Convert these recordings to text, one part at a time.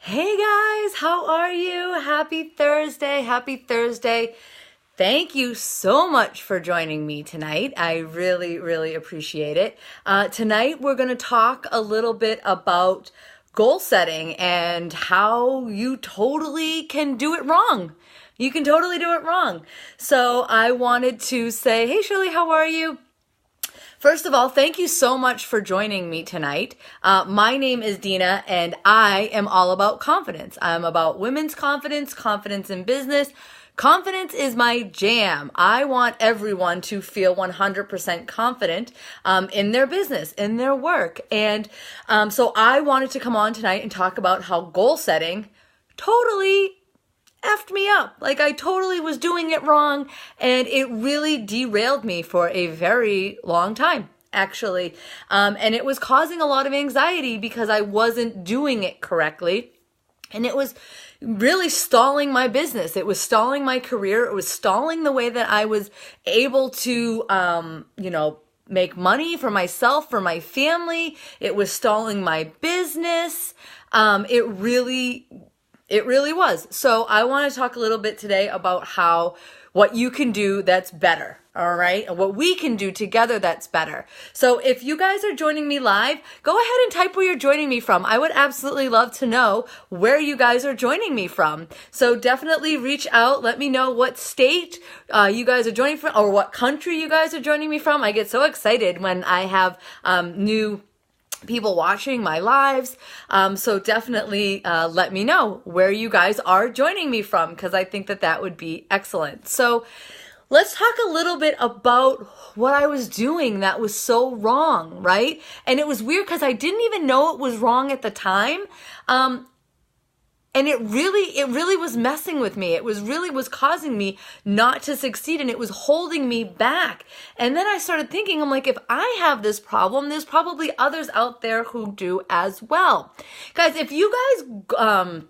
Hey guys, how are you? Happy Thursday. Happy Thursday. Thank you so much for joining me tonight. I really, really appreciate it. Tonight, we're going to talk a little bit about goal setting and how you totally can do it wrong. You can totally do it wrong. So I wanted to say, hey Shirley, how are you? First of all, thank you so much for joining me tonight. My name is Dina, and I am all about confidence. I'm about women's confidence, confidence in business. Confidence is my jam. I want everyone to feel 100% confident in their business, in their work. And so I wanted to come on tonight and talk about how goal setting totally effed me up. Like I totally was doing it wrong, and it really derailed me for a very long time, actually. And it was causing a lot of anxiety because I wasn't doing it correctly. And it was really stalling my business. It was stalling my career. It was stalling the way that I was able to, make money for myself, for my family. It was stalling my business. It really was. So I want to talk a little bit today about what you can do that's better. All right. And what we can do together that's better. So if you guys are joining me live, go ahead and type where you're joining me from. I would absolutely love to know where you guys are joining me from. So definitely reach out. Let me know what state you guys are joining from or what country you guys are joining me from. I get so excited when I have new people watching my lives. So definitely let me know where you guys are joining me from, because I think that would be excellent. So let's talk a little bit about what I was doing that was so wrong, right? And it was weird because I didn't even know it was wrong at the time. And it really was messing with me. It was causing me not to succeed, and it was holding me back. And then I started thinking, I'm like, if I have this problem, there's probably others out there who do as well. Guys, if you guys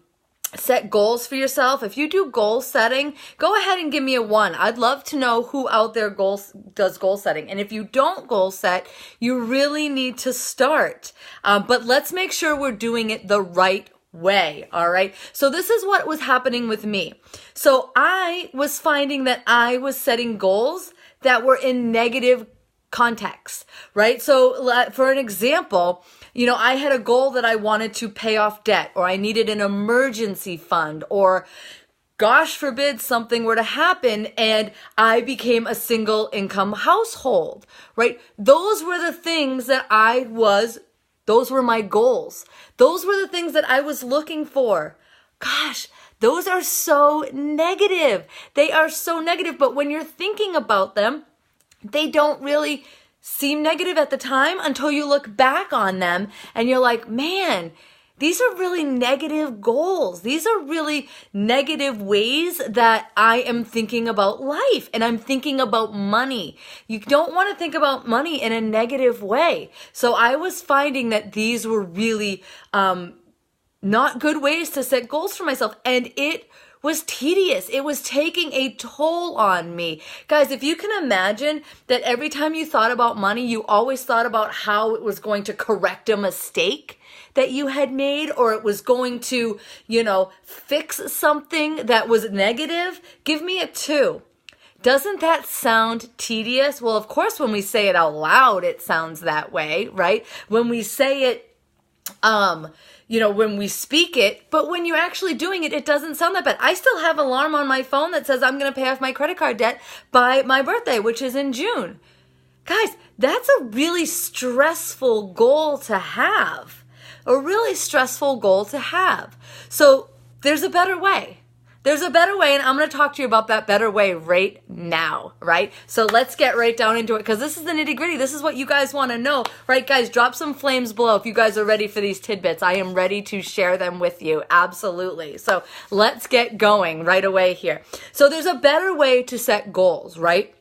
set goals for yourself, if you do goal setting, go ahead and give me a 1. I'd love to know who out there does goal setting. And if you don't goal set, you really need to start. But let's make sure we're doing it the right way. All right. So this is what was happening with me. So I was finding that I was setting goals that were in negative contexts, right? So for an example, I had a goal that I wanted to pay off debt, or I needed an emergency fund, or gosh forbid something were to happen and I became a single income household, right? Those were the things that those were my goals. Those were the things that I was looking for. Gosh, those are so negative. They are so negative. But when you're thinking about them, they don't really seem negative at the time until you look back on them and you're like, man, these are really negative goals. These are really negative ways that I am thinking about life, and I'm thinking about money. You don't want to think about money in a negative way. So I was finding that these were really not good ways to set goals for myself, and it was tedious. It was taking a toll on me. Guys, if you can imagine that every time you thought about money, you always thought about how it was going to correct a mistake that you had made, or it was going to, fix something that was negative, give me a 2. Doesn't that sound tedious? Well, of course, when we say it out loud, it sounds that way, right? When we say it, when we speak it, but when you're actually doing it, it doesn't sound that bad. I still have an alarm on my phone that says I'm going to pay off my credit card debt by my birthday, which is in June. Guys, that's a really stressful goal to have. A really stressful goal to have. So there's a better way. There's a better way, and I'm going to talk to you about that better way right now, right? So let's get right down into it, because this is the nitty-gritty. This is what you guys want to know, right, guys? Drop some flames below if you guys are ready for these tidbits. I am ready to share them with you, absolutely. So let's get going right away here. So there's a better way to set goals, right?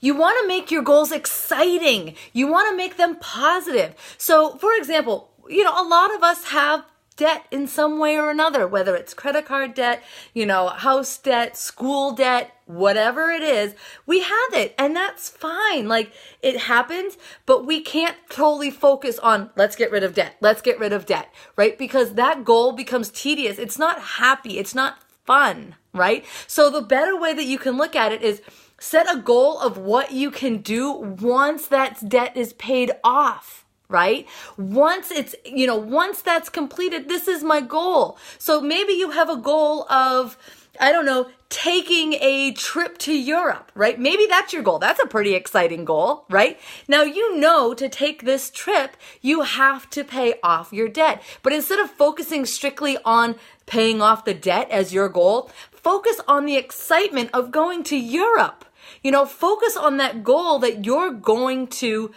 You want to make your goals exciting. You want to make them positive. So, for example, a lot of us have debt in some way or another, whether it's credit card debt, house debt, school debt, whatever it is, we have it, and that's fine. Like, it happens, but we can't totally focus on, let's get rid of debt, right? Because that goal becomes tedious. It's not happy. It's not fun, right? So the better way that you can look at it is set a goal of what you can do once that debt is paid off. Right? Once once that's completed, this is my goal. So maybe you have a goal of, taking a trip to Europe, right? Maybe that's your goal. That's a pretty exciting goal, right? Now, to take this trip, you have to pay off your debt. But instead of focusing strictly on paying off the debt as your goal, focus on the excitement of going to Europe. Focus on that goal that you're going to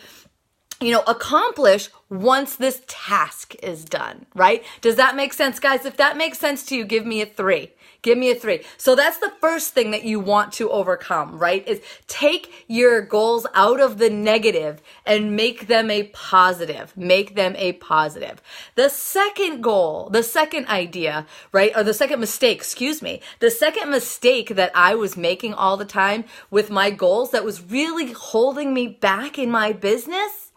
accomplish once this task is done, right? Does that make sense, guys? If that makes sense to you, give me a 3. Give me a 3. So that's the first thing that you want to overcome, right? Is take your goals out of the negative and make them a positive. Make them a positive. The second goal, the second idea, right? Or the second mistake, the second mistake that I was making all the time with my goals that was really holding me back in my business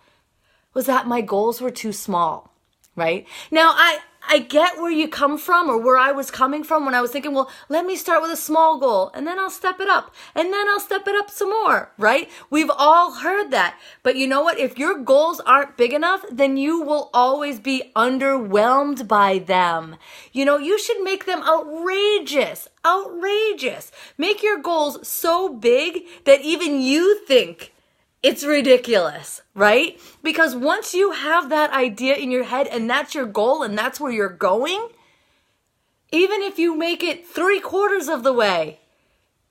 was that my goals were too small, right? Now, I get where you come from, or where I was coming from when I was thinking, well, let me start with a small goal and then I'll step it up and then I'll step it up some more, right? We've all heard that. But you know what? If your goals aren't big enough, then you will always be underwhelmed by them. You should make them outrageous. Make your goals so big that even you think it's ridiculous, right? Because once you have that idea in your head and that's your goal and that's where you're going, even if you make it 3/4 of the way,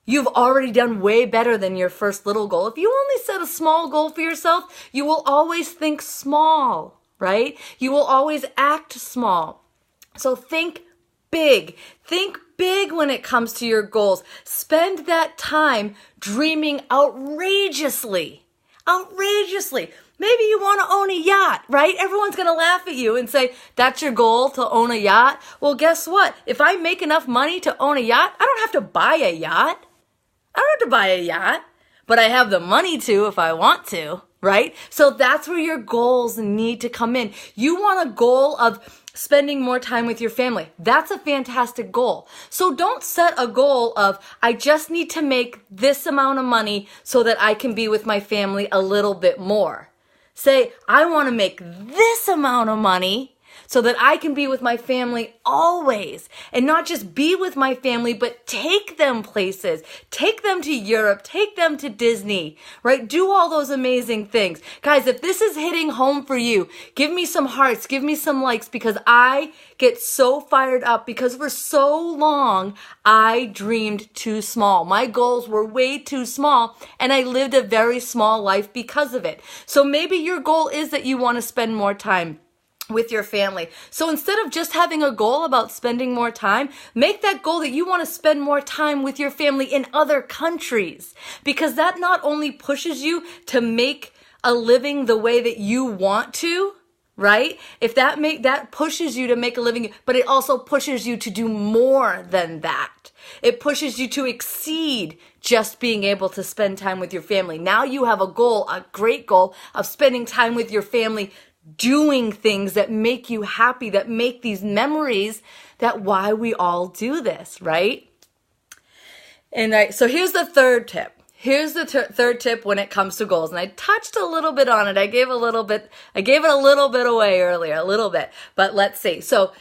you've already done way better than your first little goal. If you only set a small goal for yourself, you will always think small, right? You will always act small. So think big. Think big when it comes to your goals. Spend that time dreaming outrageously. Maybe you want to own a yacht, right? Everyone's going to laugh at you and say, that's your goal, to own a yacht? Well, guess what? If I make enough money to own a yacht, I don't have to buy a yacht. But I have the money to if I want to, right? So that's where your goals need to come in. You want a goal of spending more time with your family. That's a fantastic goal. So don't set a goal of, I just need to make this amount of money so that I can be with my family a little bit more. Say, I want to make this amount of money so that I can be with my family always, and not just be with my family, but take them places, take them to Europe, take them to Disney, right? Do all those amazing things. Guys, if this is hitting home for you, give me some hearts, give me some likes, because I get so fired up because for so long, I dreamed too small. My goals were way too small, and I lived a very small life because of it. So maybe your goal is that you want to spend more time with your family. So instead of just having a goal about spending more time, make that goal that you want to spend more time with your family in other countries, because that not only pushes you to make a living the way that you want to, right? If that pushes you to make a living, but it also pushes you to do more than that. It pushes you to exceed just being able to spend time with your family. Now you have a goal, a great goal of spending time with your family, doing things that make you happy, that make these memories, that why we all do this, right? And so here's the third tip. Here's the third tip when it comes to goals. And I touched a little bit on it. I gave it a little bit away earlier, a little bit. But let's see. So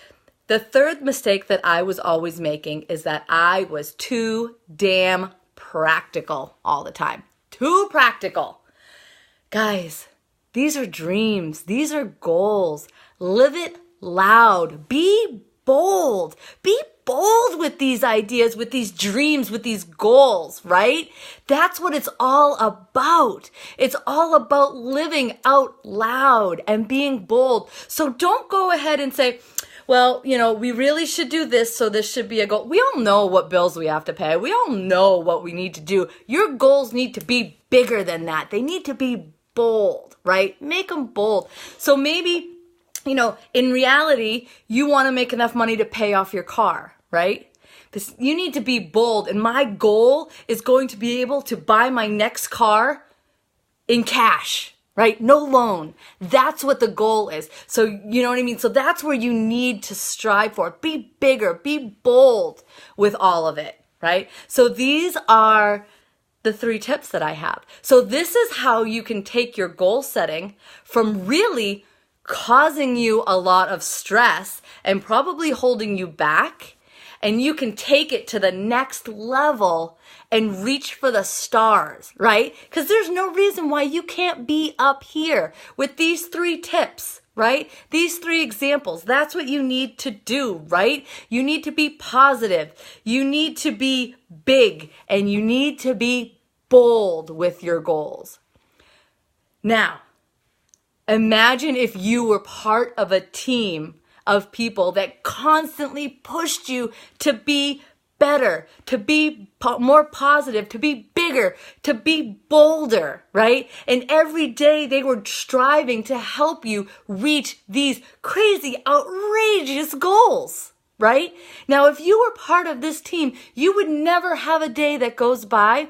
the third mistake that I was always making is that I was too damn practical all the time. Too practical. Guys, these are dreams. These are goals. Live it loud. Be bold. Be bold with these ideas, with these dreams, with these goals, right? That's what it's all about. It's all about living out loud and being bold. So don't go ahead and say, well, we really should do this, so this should be a goal. We all know what bills we have to pay. We all know what we need to do. Your goals need to be bigger than that. They need to be bold, right? Make them bold. So maybe in reality, you want to make enough money to pay off your car, right? You need to be bold. And my goal is going to be able to buy my next car in cash, right? No loan. That's what the goal is. So, you know what I mean? So that's where you need to strive for. Be bigger, be bold with all of it, right? So these are the 3 tips that I have. So this is how you can take your goal setting from really causing you a lot of stress and probably holding you back, and you can take it to the next level and reach for the stars, right? Because there's no reason why you can't be up here with these 3 tips, right? These 3 examples. That's what you need to do, right? You need to be positive. You need to be big, and you need to be bold with your goals. Now, imagine if you were part of a team of people that constantly pushed you to be better, to be more positive, to be bigger, to be bolder, right? And every day they were striving to help you reach these crazy, outrageous goals, right? Now, if you were part of this team, you would never have a day that goes by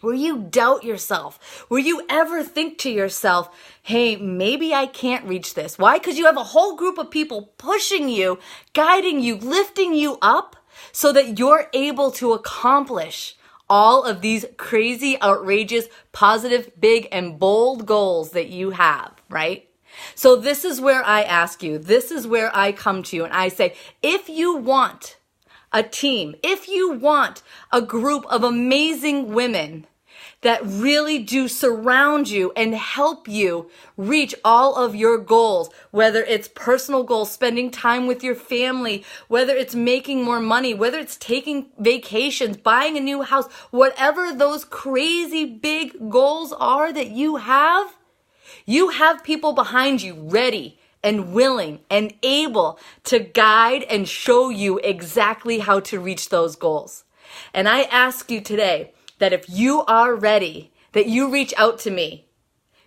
where you doubt yourself, where you ever think to yourself, hey, maybe I can't reach this. Why? Because you have a whole group of people pushing you, guiding you, lifting you up so that you're able to accomplish all of these crazy, outrageous, positive, big, and bold goals that you have, right? So this is where I ask you, this is where I come to you and I say, if you want a team, if you want a group of amazing women that really do surround you and help you reach all of your goals, whether it's personal goals, spending time with your family, whether it's making more money, whether it's taking vacations, buying a new house, whatever those crazy big goals are that you have people behind you ready and willing and able to guide and show you exactly how to reach those goals. And I ask you today that if you are ready, that you reach out to me.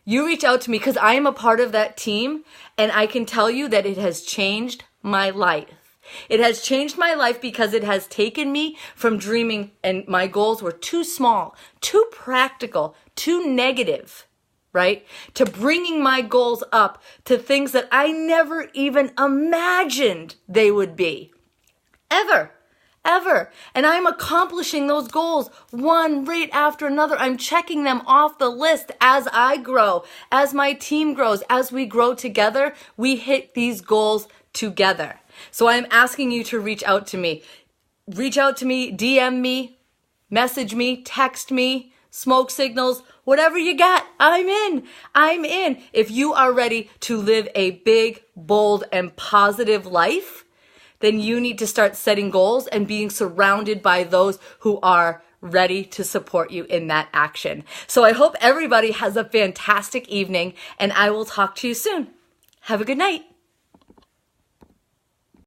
You reach out to me because I am a part of that team, and I can tell you that it has changed my life. It has changed my life because it has taken me from dreaming, and my goals were too small, too practical, too negative, right? To bringing my goals up to things that I never even imagined they would be. Ever. And I'm accomplishing those goals one right after another. I'm checking them off the list as I grow, as my team grows, as we grow together, we hit these goals together. So I'm asking you to reach out to me. Reach out to me, DM me, message me, text me, smoke signals, whatever you got, I'm in. If you are ready to live a big, bold, and positive life, then you need to start setting goals and being surrounded by those who are ready to support you in that action. So I hope everybody has a fantastic evening, and I will talk to you soon. Have a good night.